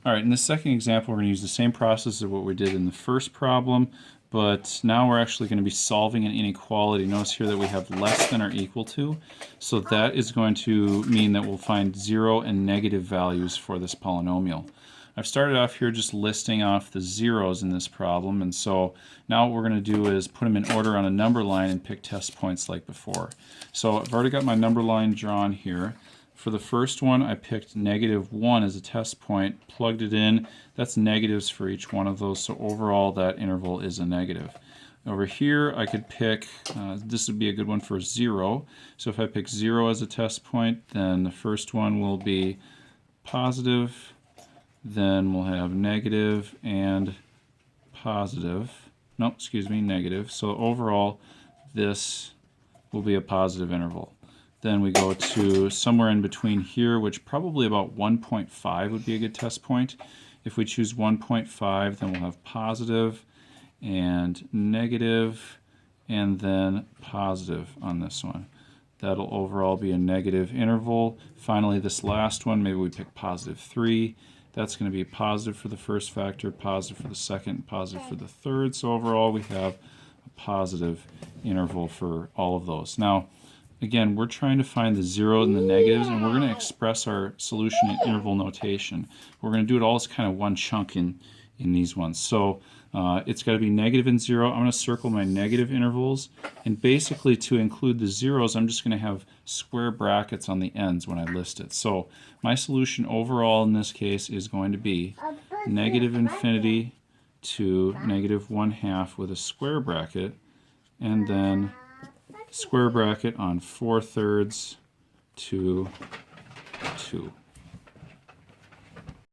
All right, in this second example, we're going to use the same process of what we did in the first problem, but now we're actually going to be solving an inequality. Notice here that we have less than or equal to, so that is going to mean that we'll find 0 and negative values for this polynomial. I've started off here just listing off the zeros in this problem, and so now what we're going to do is put them in order on a number line and pick test points like before. So I've already got my number line drawn here. For the first one, I picked -1 as a test point, plugged it in. That's negatives for each one of those, so overall that interval is a negative. Over here, I could pick, this would be a good one for 0. So if I pick 0 as a test point, then the first one will be positive, then we'll have negative and positive. No, excuse me, negative. So overall, this will be a positive interval. Then we go to somewhere in between here, which probably about 1.5 would be a good test point. If we choose 1.5, then we'll have positive and negative, and then positive on this one. That'll overall be a negative interval. Finally, this last one, maybe we pick +3. That's going to be positive for the first factor, positive for the second, positive for the third. So overall, we have a positive interval for all of those. Now, again, we're trying to find the 0 and the negatives, and we're going to express our solution in interval notation. We're going to do it all as kind of one chunk in these ones. So it's got to be negative and 0. I'm going to circle my negative intervals, and basically to include the zeros, I'm just going to have square brackets on the ends when I list it. So my solution overall in this case is going to be -infinity to -1/2 with a square bracket, and then square bracket on 4/3 to 2.